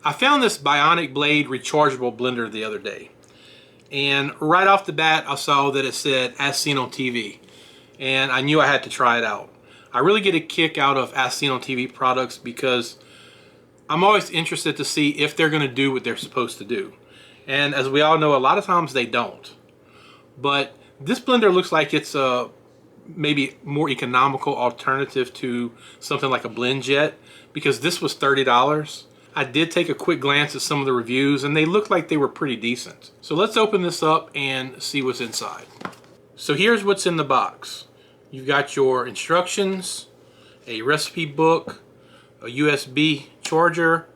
I found this Bionic Blade rechargeable blender the other day, and right off the bat I saw that it said as seen on TV, and I knew I had to try it out. I really get a kick out of as seen on TV products because I'm always interested to see if they're going to do what they're supposed to do, and as we all know, a lot of times they don't. But this blender looks like it's a maybe more economical alternative to something like a BlendJet, because this was $30. I did take a quick glance at some of the reviews and they looked like they were pretty decent. So let's open this up and see what's inside. So here's what's in the box. You've got your instructions, a recipe book, a USB charger,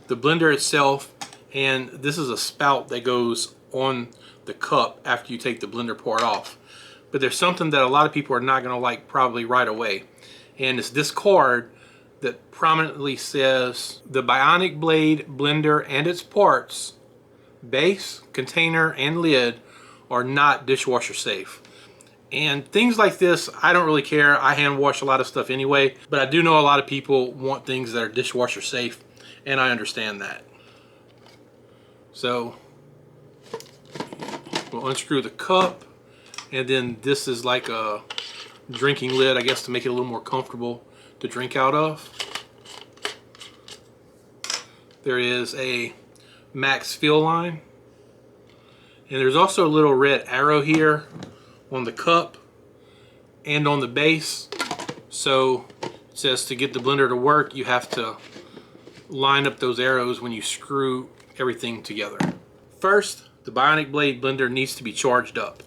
the blender itself, and this is a spout that goes on the cup after you take the blender part off. But there's something that a lot of people are not going to like probably right away, and it's this card that prominently says the Bionic Blade blender and its parts, base, container, and lid are not dishwasher safe. And things like this, I don't really care. I hand wash a lot of stuff anyway, but I do know a lot of people want things that are dishwasher safe, and I understand that. So we'll unscrew the cup, and then this is like a drinking lid, I guess, to make it a little more comfortable to drink out of. There is a max fill line, and there's also a little red arrow here on the cup and on the base. So it says to get the blender to work, you have to line up those arrows when you screw everything together. First, the Bionic Blade blender needs to be charged up.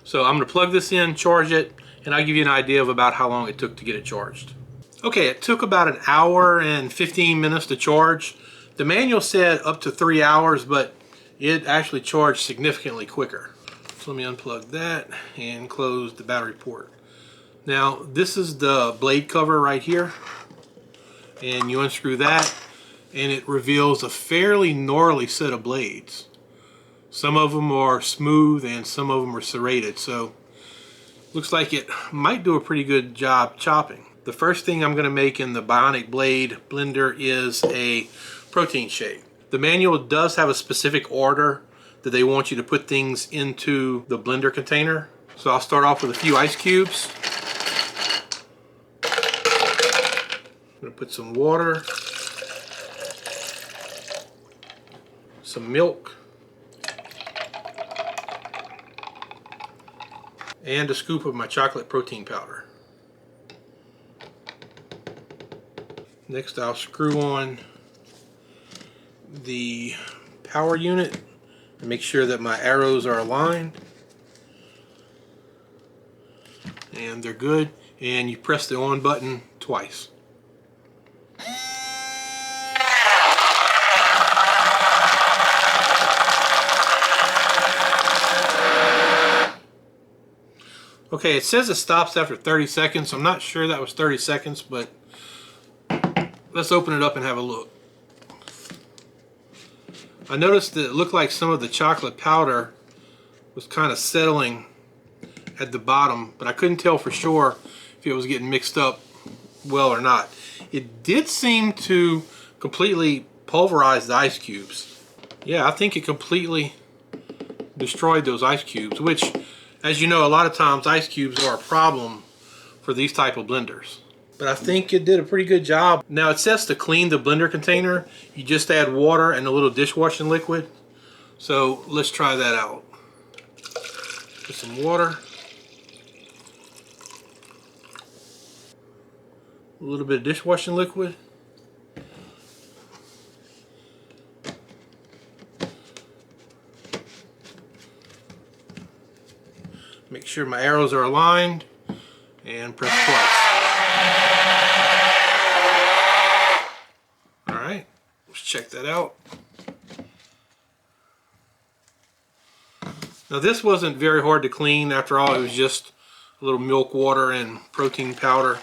So I'm going to plug this in, charge it, and I'll give you an idea of about how long it took to get it charged. Okay, it took about an hour and 15 minutes to charge. The manual said up to 3 hours, but it actually charged significantly quicker. So let me unplug that and close the battery port. Now, this is the blade cover right here, and you unscrew that, and it reveals a fairly gnarly set of blades. Some of them are smooth and some of them are serrated, so looks like it might do a pretty good job chopping. The first thing I'm going to make in the Bionic Blade blender is a protein shake. The manual does have a specific order that they want you to put things into the blender container. So I'll start off with a few ice cubes. I'm going to put some water, some milk, and a scoop of my chocolate protein powder. Next, I'll screw on the power unit and make sure that my arrows are aligned. And they're good. And you press the on button twice. Okay, it says it stops after 30 seconds. I'm not sure that was 30 seconds, but let's open it up and have a look. I noticed that it looked like some of the chocolate powder was kind of settling at the bottom, but I couldn't tell for sure if it was getting mixed up well or not. It did seem to completely pulverize the ice cubes. Yeah, I think it completely destroyed those ice cubes, which, as you know, a lot of times ice cubes are a problem for these type of blenders. But I think it did a pretty good job. Now it says to clean the blender container, you just add water and a little dishwashing liquid. So let's try that out. Put some water, a little bit of dishwashing liquid, make sure my arrows are aligned, and press twice. Alright, let's check that out. Now this wasn't very hard to clean. After all, it was just a little milk, water, and protein powder.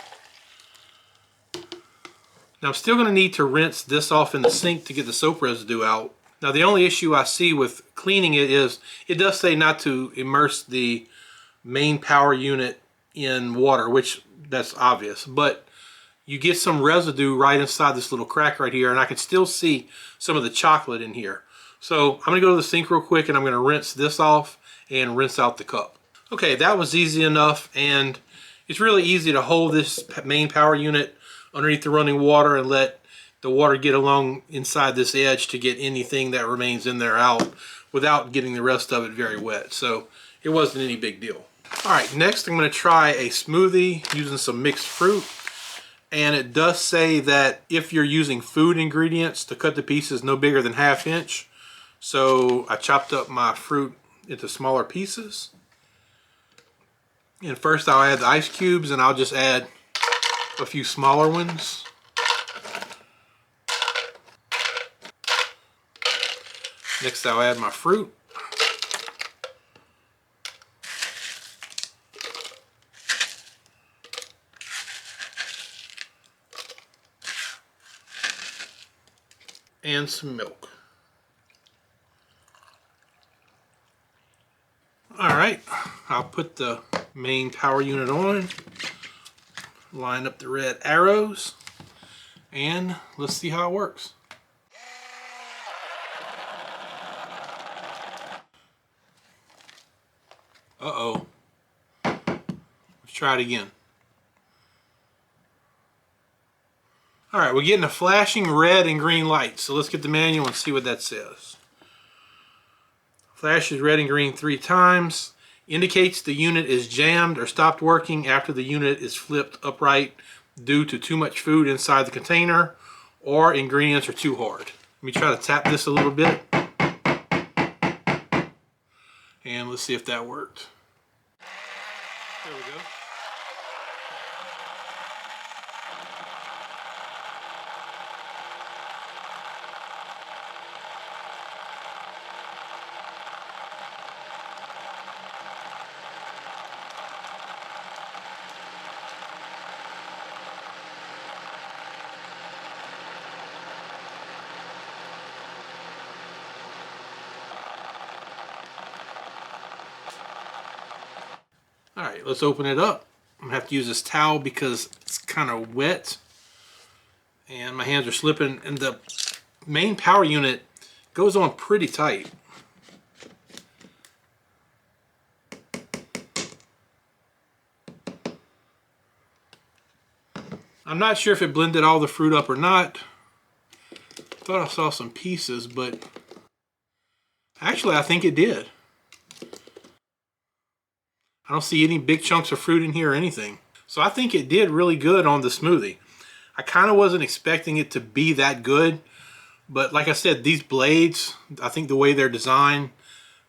Now I'm still going to need to rinse this off in the sink to get the soap residue out. Now the only issue I see with cleaning it is it does say not to immerse the main power unit in water, which that's obvious, but you get some residue right inside this little crack right here, and I can still see some of the chocolate in here. So I'm gonna go to the sink real quick and I'm gonna rinse this off and rinse out the cup. Okay, that was easy enough, and it's really easy to hold this main power unit underneath the running water and let the water get along inside this edge to get anything that remains in there out without getting the rest of it very wet. So it wasn't any big deal. All right, next I'm going to try a smoothie using some mixed fruit. And it does say that if you're using food ingredients, to cut the pieces no bigger than 1/2 inch. So I chopped up my fruit into smaller pieces. And first I'll add the ice cubes, and I'll just add a few smaller ones. Next I'll add my fruit. And some milk. Alright, I'll put the main power unit on, line up the red arrows, and let's see how it works. Uh-oh. Let's try it again. Alright, we're getting a flashing red and green light, so let's get the manual and see what that says. Flashes red and green 3 times. Indicates the unit is jammed or stopped working after the unit is flipped upright due to too much food inside the container or ingredients are too hard. Let me try to tap this a little bit. And let's see if that worked. There we go. Alright, let's open it up. I'm going to have to use this towel because it's kind of wet and my hands are slipping, and the main power unit goes on pretty tight. I'm not sure if it blended all the fruit up or not. Thought I saw some pieces, but actually I think it did. I don't see any big chunks of fruit in here or anything. So I think it did really good on the smoothie. I kind of wasn't expecting it to be that good, but like I said, these blades, I think the way they're designed,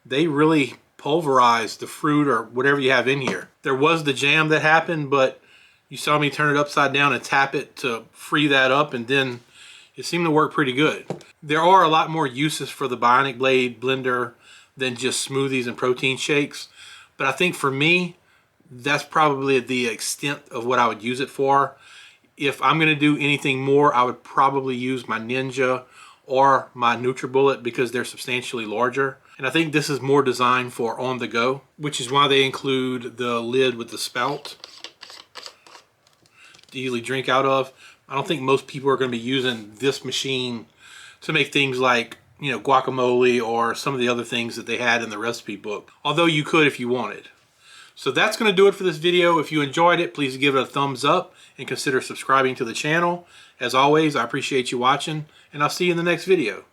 they really pulverize the fruit or whatever you have in here. There was the jam that happened, but you saw me turn it upside down and tap it to free that up, and then it seemed to work pretty good. There are a lot more uses for the Bionic blade blender than just smoothies and protein shakes. But I think for me, that's probably the extent of what I would use it for. If I'm going to do anything more, I would probably use my Ninja or my NutriBullet because they're substantially larger. And I think this is more designed for on the go, which is why they include the lid with the spout to easily drink out of. I don't think most people are going to be using this machine to make things like, you know, guacamole or some of the other things that they had in the recipe book. Although you could if you wanted. So that's going to do it for this video. If you enjoyed it, please give it a thumbs up and consider subscribing to the channel. As always, I appreciate you watching, and I'll see you in the next video.